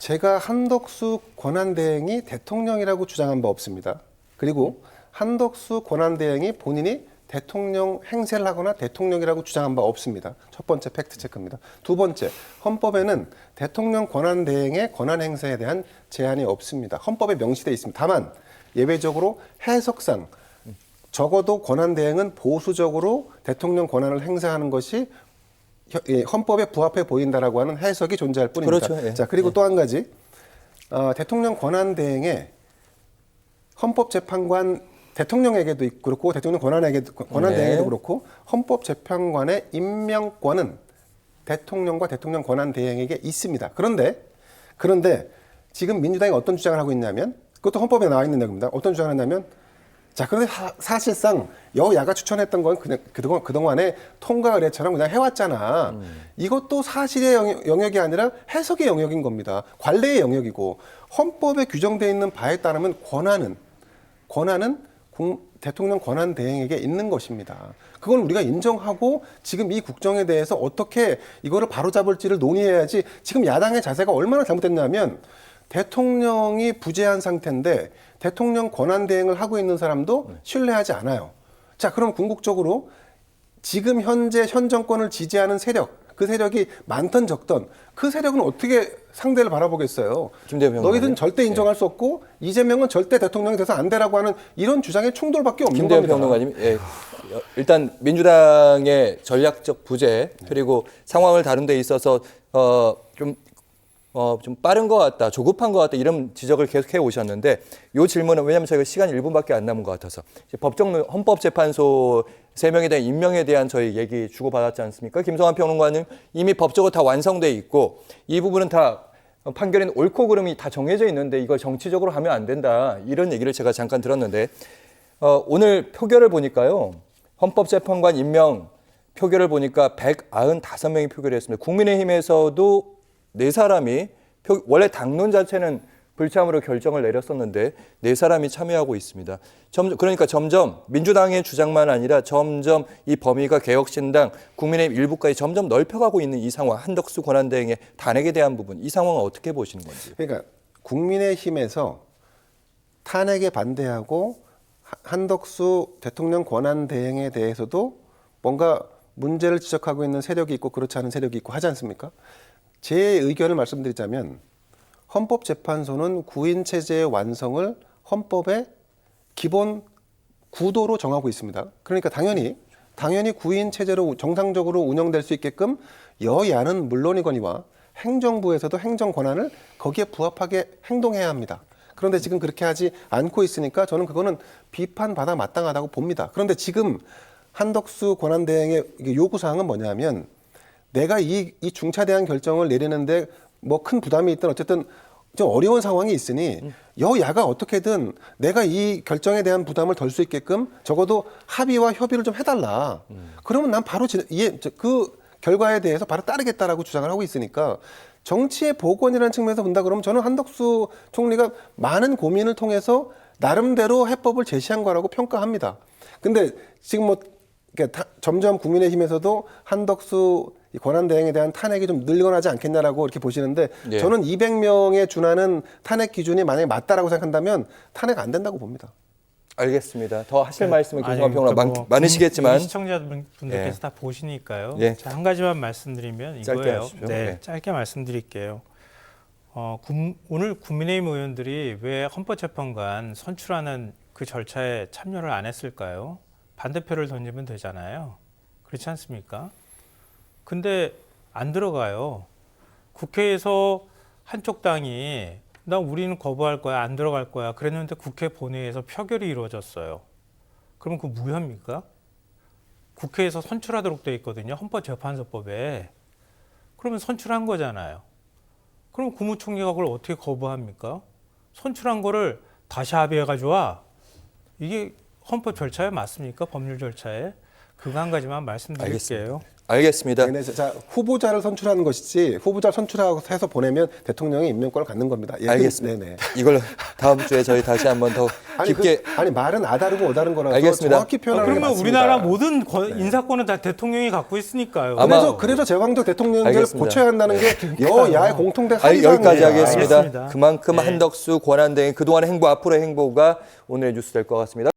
제가 한덕수 권한대행이 대통령이라고 주장한 바 없습니다. 그리고 한덕수 권한대행이 본인이 대통령 행세를 하거나 대통령이라고 주장한 바 없습니다. 첫 번째 팩트 체크입니다. 두 번째, 헌법에는 대통령 권한대행의 권한 행사에 대한 제한이 없습니다. 헌법에 명시되어 있습니다. 다만 예외적으로 해석상 적어도 권한대행은 보수적으로 대통령 권한을 행사하는 것이 헌법에 부합해 보인다라고 하는 해석이 존재할 뿐입니다. 그렇죠. 예. 자, 그리고 또 한 가지, 대통령 권한대행에 헌법재판관 대통령에게도 그렇고 대통령 권한대행에도 그렇고 헌법재판관의 임명권은 대통령과 대통령 권한대행에게 있습니다. 그런데 지금 민주당이 어떤 주장을 하고 있냐면, 그것도 헌법에 나와 있는 내용입니다. 어떤 주장을 하냐면, 자, 그런데 사실상 여야가 추천했던 건 그냥 그동안에 통과 의례처럼 그냥 해왔잖아. 이것도 사실의 영역이 아니라 해석의 영역인 겁니다. 관례의 영역이고, 헌법에 규정되어 있는 바에 따르면 권한은 대통령 권한 대행에게 있는 것입니다. 그걸 우리가 인정하고 지금 이 국정에 대해서 어떻게 이거를 바로잡을지를 논의해야지. 지금 야당의 자세가 얼마나 잘못됐냐면, 대통령이 부재한 상태인데 대통령 권한 대행을 하고 있는 사람도 신뢰하지 않아요. 자, 그럼 궁극적으로 지금 현 정권을 지지하는 세력, 그 세력이 많던 적던 그 세력은 어떻게 상대를 바라보겠어요? 너희들은 절대 인정할 수 없고 이재명은 절대 대통령이 돼서 안 되라고 하는 이런 주장의 충돌밖에 없는 겁니다. 김대현 평론가님, 예. 일단 민주당의 전략적 부재 그리고 상황을 다룬 데 있어서 좀 빠른 것 같다, 조급한 것 같다 이런 지적을 계속해 오셨는데 이 질문은 왜냐하면 저희가 시간이 1분밖에 안 남은 것 같아서 헌법재판소 3명에 대한 임명에 대한 저희 얘기 주고받았지 않습니까? 김성환 평론가는 이미 법적으로 다 완성돼 있고 이 부분은 다 판결인 옳고 그름이 다 정해져 있는데 이걸 정치적으로 하면 안 된다 이런 얘기를 제가 잠깐 들었는데 오늘 표결을 보니까요. 헌법재판관 임명 표결을 보니까 195명이 표결했습니다. 국민의힘에서도 4사람이 원래 당론 자체는 불참으로 결정을 내렸었는데 4사람이 참여하고 있습니다. 그러니까 점점 민주당의 주장만 아니라 점점 이 범위가 개혁신당, 국민의힘 일부까지 점점 넓혀가고 있는 이 상황, 한덕수 권한대행의 탄핵에 대한 부분, 이 상황을 어떻게 보시는 건지. 그러니까 국민의힘에서 탄핵에 반대하고 한덕수 대통령 권한대행에 대해서도 뭔가 문제를 지적하고 있는 세력이 있고 그렇지 않은 세력이 있고 하지 않습니까? 제 의견을 말씀드리자면 헌법재판소는 구인 체제의 완성을 헌법의 기본 구도로 정하고 있습니다. 그러니까 당연히 구인 체제로 정상적으로 운영될 수 있게끔 여야는 물론이거니와 행정부에서도 행정 권한을 거기에 부합하게 행동해야 합니다. 그런데 지금 그렇게 하지 않고 있으니까 저는 그거는 비판받아 마땅하다고 봅니다. 그런데 지금 한덕수 권한대행의 요구사항은 뭐냐면 내가 이 중차대한 결정을 내리는데 뭐 큰 부담이 있든 어쨌든 좀 어려운 상황이 있으니 여야가 어떻게든 내가 이 결정에 대한 부담을 덜 수 있게끔 적어도 합의와 협의를 좀 해달라. 그러면 난 바로 그 결과에 대해서 바로 따르겠다라고 주장을 하고 있으니까 정치의 복원이라는 측면에서 본다 그러면 저는 한덕수 총리가 많은 고민을 통해서 나름대로 해법을 제시한 거라고 평가합니다. 근데 지금 뭐 점점 국민의힘에서도 한덕수 권한대행에 대한 탄핵이 좀 늘어나지 않겠냐라고 이렇게 보시는데 예. 저는 200명에 준하는 탄핵 기준이 만약에 맞다라고 생각한다면 탄핵 안 된다고 봅니다. 알겠습니다. 더 하실 말씀은 김성환 평론가 뭐 많으시겠지만 시청자분들께서 예. 다 보시니까요. 예. 자, 한 가지만 말씀드리면 짧게 이거예요. 하십시오. 네, 네. 짧게 말씀드릴게요. 오늘 국민의힘 의원들이 왜 헌법재판관 선출하는 그 절차에 참여를 안 했을까요? 반대표를 던지면 되잖아요. 그렇지 않습니까? 근데 안 들어가요. 국회에서 한쪽 당이 우리는 거부할 거야, 안 들어갈 거야 그랬는데 국회 본회의에서 표결이 이루어졌어요. 그럼 그거 무효입니까? 국회에서 선출하도록 돼 있거든요. 헌법재판소법에. 그러면 선출한 거잖아요. 그럼 국무총리가 그걸 어떻게 거부합니까? 선출한 거를 다시 합의해가지고 와. 이게 헌법 절차에 맞습니까? 법률 절차에? 그거 한 가지만 말씀드릴게요. 알겠습니다. 알겠습니다. 자, 후보자를 선출하는 것이지 후보자를 선출해서 보내면 대통령이 임명권을 갖는 겁니다. 예, 알겠습니다. 네네. 이걸 다음 주에 저희 다시 한번 더 깊게 아니 말은 아다르고 어다른 거라서 알겠습니다. 정확히 표현하는 게 그러면 맞습니다. 우리나라 모든 인사권은 다 대통령이 갖고 있으니까요. 그래서 제왕적 대통령제를 알겠습니다. 고쳐야 한다는 게 여야의 공통된 여기까지 합의사항이에요. 하겠습니다. 알겠습니다. 그만큼 네. 한덕수 권한대행 그동안의 행보 앞으로의 행보가 오늘의 뉴스 될 것 같습니다.